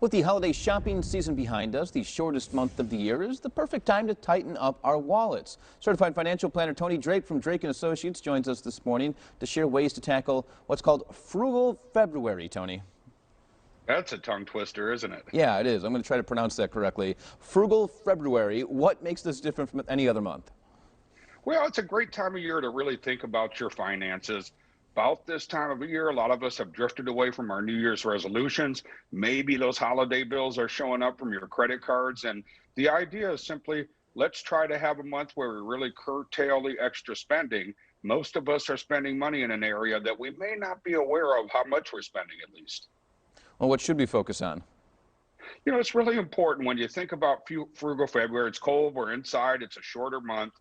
With the holiday shopping season behind us, the shortest month of the year is the perfect time to tighten up our wallets. Certified financial planner Tony Drake from Drake & Associates joins us this morning to share ways to tackle what's called Frugal February, Tony. That's a tongue twister, isn't it? Yeah, it is. I'm going to try to pronounce that correctly. Frugal February. What makes this different from any other month? Well, it's a great time of year to really think about your finances. About this time of year, a lot of us have drifted away from our New Year's resolutions. Maybe those holiday bills are showing up from your credit cards. And the idea is simply let's try to have a month where we really curtail the extra spending. Most of us are spending money in an area that we may not be aware of how much we're spending, at least. Well, what should we focus on? You know, it's really important when you think about Frugal February. It's cold, we're inside, it's a shorter month,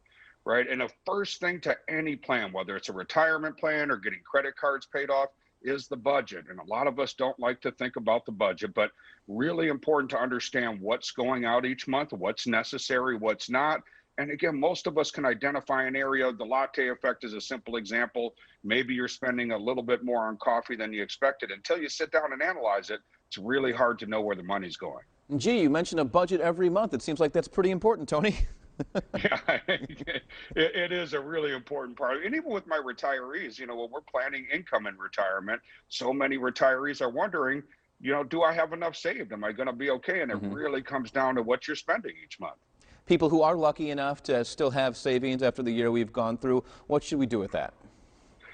right? And the first thing to any plan, whether it's a retirement plan or getting credit cards paid off, is the budget. And a lot of us don't like to think about the budget, but really important to understand what's going out each month, what's necessary, what's not. And again, most of us can identify an area. The latte effect is a simple example. Maybe you're spending a little bit more on coffee than you expected. Until you sit down and analyze it, it's really hard to know where the money's going. Gee, you mentioned a budget every month. It seems like that's pretty important, Tony. Yeah, it is a really important part. And even with my retirees, you know, when we're planning income in retirement, so many retirees are wondering, you know, do I have enough saved? Am I going to be okay? And it really comes down to what you're spending each month. People who are lucky enough to still have savings after the year we've gone through, what should we do with that?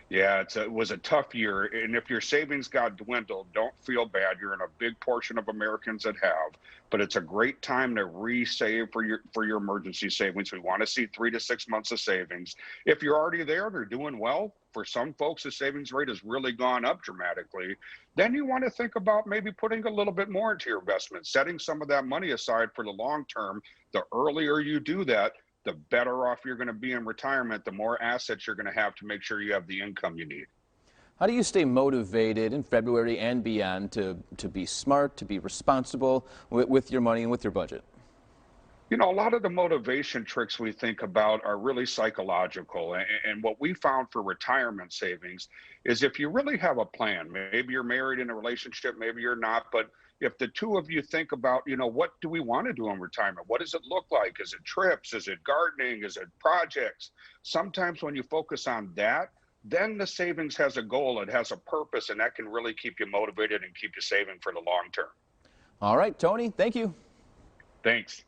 Yeah, it was a tough year. And if your savings got dwindled, don't feel bad. You're in a big portion of Americans that have, but it's a great time to resave for your emergency savings. We want to see 3 to 6 months of savings. If you're already there, they're doing well. For some folks, the savings rate has really gone up dramatically. Then you want to think about maybe putting a little bit more into your investment, setting some of that money aside for the long term. The earlier you do that, the better off you're going to be in retirement, the more assets you're going to have to make sure you have the income you need. How do you stay motivated in February and beyond to be smart, to be responsible with your money and with your budget? You know, a lot of the motivation tricks we think about are really psychological. And what we found for retirement savings is if you really have a plan, maybe you're married in a relationship, maybe you're not, but if the two of you think about, you know, what do we want to do in retirement? What does it look like? Is it trips? Is it gardening? Is it projects? Sometimes when you focus on that, then the savings has a goal, it has a purpose, and that can really keep you motivated and keep you saving for the long term. All right, Tony, thank you. Thanks.